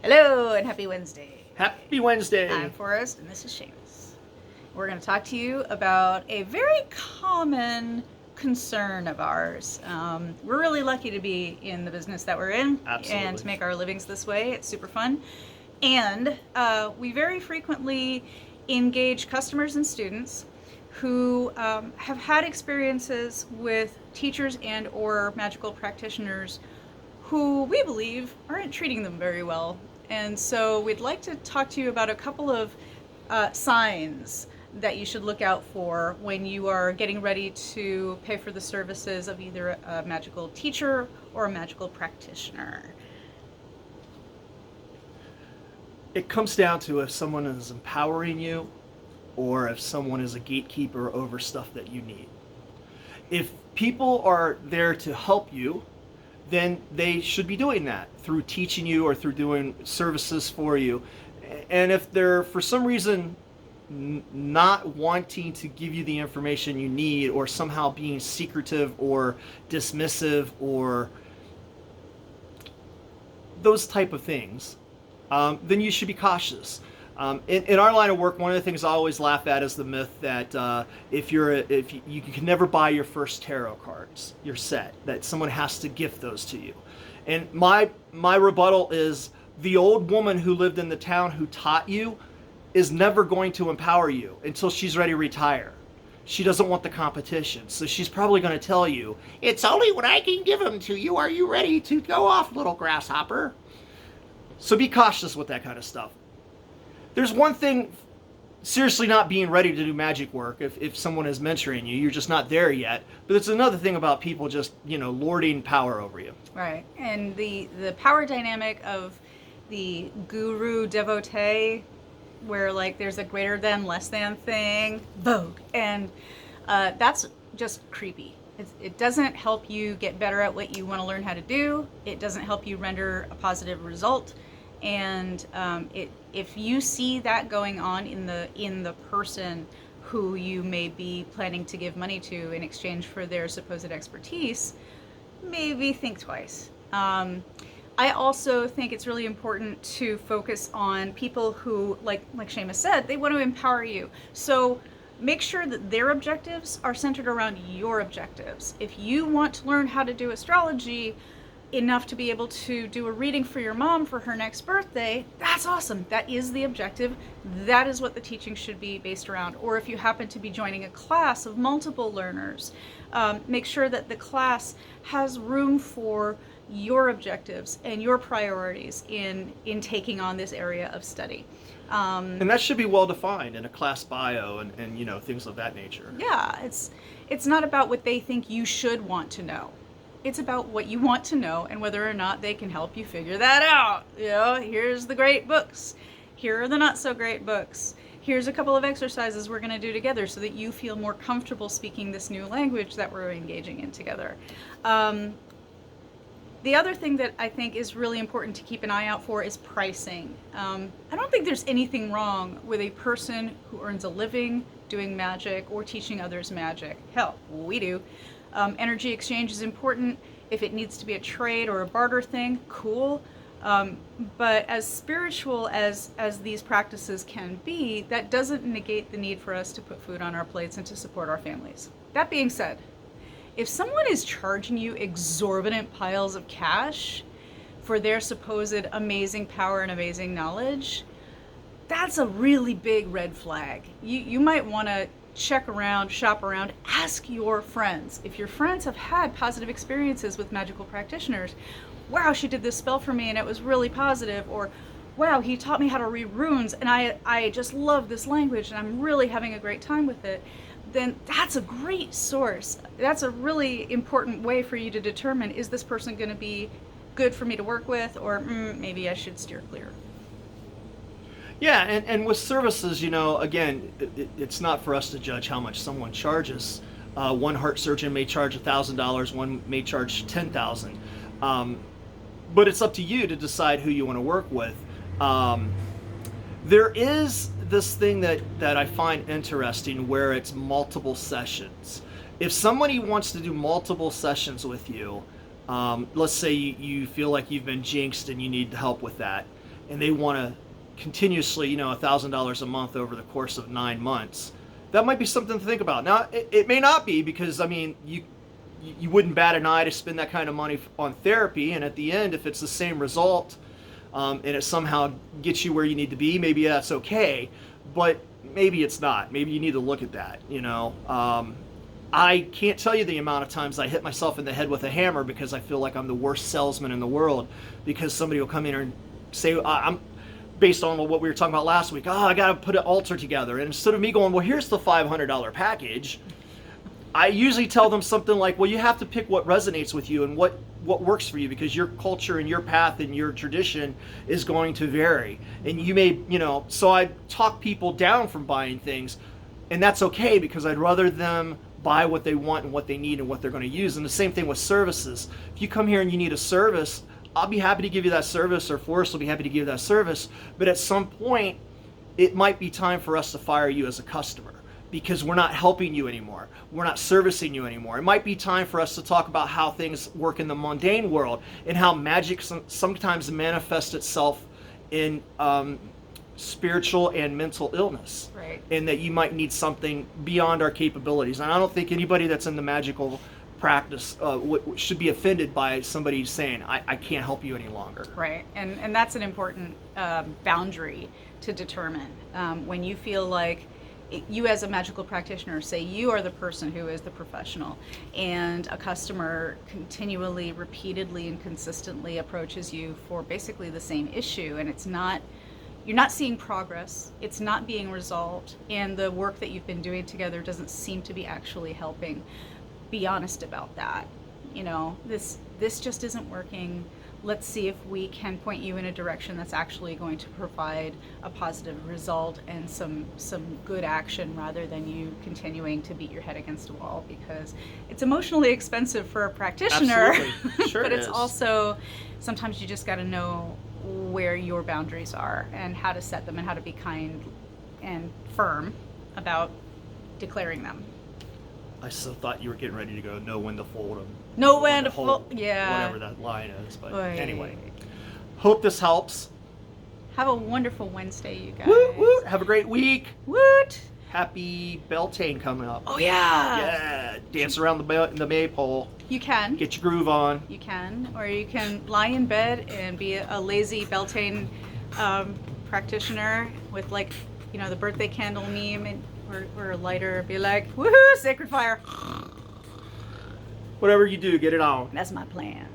Hello and happy Wednesday. Happy Wednesday. I'm Forrest and this is Seamus. We're going to talk to you about a very common concern of ours. We're really lucky to be in the business that we're in. Absolutely. And to make our livings this way. It's super fun. And we very frequently engage customers and students who have had experiences with teachers and or magical practitioners who we believe aren't treating them very well. And so we'd like to talk to you about a couple of signs that you should look out for when you are getting ready to pay for the services of either a magical teacher or a magical practitioner. It comes down to if someone is empowering you or if someone is a gatekeeper over stuff that you need. If people are there to help you, then they should be doing that through teaching you or through doing services for you. And if they're for some reason not wanting to give you the information you need, or somehow being secretive or dismissive or those type of things, then you should be cautious. In our line of work, one of the things I always laugh at is the myth that if you can never buy your first tarot cards, your set, that someone has to gift those to you. And my rebuttal is the old woman who lived in the town who taught you is never going to empower you until she's ready to retire. She doesn't want the competition, so she's probably going to tell you, "It's only when I can give them to you. Are you ready to go off, little grasshopper?" So be cautious with that kind of stuff. There's one thing, seriously not being ready to do magic work if someone is mentoring you, you're just not there yet. But it's another thing about people just, lording power over you. Right. And the power dynamic of the guru devotee, where like there's a greater than, less than thing, vogue. And that's just creepy. It doesn't help you get better at what you want to learn how to do. It doesn't help you render a positive result. And if you see that going on in the person who you may be planning to give money to in exchange for their supposed expertise, maybe think twice. I also think it's really important to focus on people who, like Seamus said, they want to empower you. So make sure that their objectives are centered around your objectives. If you want to learn how to do astrology enough to be able to do a reading for your mom for her next birthday, that's awesome. That is the objective. That is what the teaching should be based around. Or if you happen to be joining a class of multiple learners, make sure that the class has room for your objectives and your priorities in taking on this area of study. And that should be well defined in a class bio and things of that nature. Yeah, it's not about what they think you should want to know. It's about what you want to know and whether or not they can help you figure that out. Here's the great books. Here are the not so great books. Here's a couple of exercises we're going to do together so that you feel more comfortable speaking this new language that we're engaging in together. The other thing that I think is really important to keep an eye out for is pricing. I don't think there's anything wrong with a person who earns a living doing magic or teaching others magic. Hell, we do. Energy exchange is important. If it needs to be a trade or a barter thing, cool. But as spiritual as these practices can be, that doesn't negate the need for us to put food on our plates and to support our families. That being said, if someone is charging you exorbitant piles of cash for their supposed amazing power and amazing knowledge, that's a really big red flag. You might want to check around, shop around, ask your friends. If your friends have had positive experiences with magical practitioners, wow, she did this spell for me and it was really positive, or wow, he taught me how to read runes and I just love this language and I'm really having a great time with it, then that's a great source. That's a really important way for you to determine, is this person going to be good for me to work with, or maybe I should steer clear. Yeah, and with services, again, it's not for us to judge how much someone charges. One heart surgeon may charge $1,000, one may charge $10,000. But it's up to you to decide who you want to work with. There is this thing that I find interesting where it's multiple sessions. If somebody wants to do multiple sessions with you, let's say you feel like you've been jinxed and you need help with that, and they want to continuously, $1,000 a month over the course of 9 months, that might be something to think about. Now, it may not be, because I mean, you wouldn't bat an eye to spend that kind of money on therapy, and at the end, if it's the same result, and it somehow gets you where you need to be, maybe that's okay. But maybe it's not. Maybe you need to look at that. I can't tell you the amount of times I hit myself in the head with a hammer because I feel like I'm the worst salesman in the world, because somebody will come in and say, I'm based on what we were talking about last week, I got to put an altar together. And instead of me going, well, here's the $500 package, I usually tell them something like, well, you have to pick what resonates with you and what works for you, because your culture and your path and your tradition is going to vary. And you may, so I talk people down from buying things, and that's okay, because I'd rather them buy what they want and what they need and what they're going to use. And the same thing with services. If you come here and you need a service, I'll be happy to give you that service, or Forrest will be happy to give you that service. But at some point, it might be time for us to fire you as a customer, because we're not helping you anymore. We're not servicing you anymore. It might be time for us to talk about how things work in the mundane world, and how magic sometimes manifests itself in spiritual and mental illness. Right. And that you might need something beyond our capabilities. And I don't think anybody that's in the magical practice should be offended by somebody saying, I can't help you any longer. Right. And that's an important boundary to determine. When you feel like you as a magical practitioner, say you are the person who is the professional, and a customer continually, repeatedly, and consistently approaches you for basically the same issue, and you're not seeing progress, it's not being resolved, and the work that you've been doing together doesn't seem to be actually helping. Be honest about that. This just isn't working. Let's see if we can point you in a direction that's actually going to provide a positive result and some good action, rather than you continuing to beat your head against a wall, because it's emotionally expensive for a practitioner. Absolutely. Sure. But it it's is. also, sometimes you just got to know where your boundaries are and how to set them, and how to be kind and firm about declaring them. I still thought you were getting ready to go, know when to fold them. Know when to fold, yeah. Whatever that line is. But Oy. anyway, hope this helps. Have a wonderful Wednesday, you guys. Woot, woot. Have a great week. Woot! Happy Beltane coming up. Oh yeah. Yeah. Dance around the maypole. You can. Get your groove on. You can, or you can lie in bed and be a lazy Beltane practitioner with, like, the birthday candle meme, and or a lighter. Be like, woohoo, sacred fire. Whatever you do, get it on. That's my plan.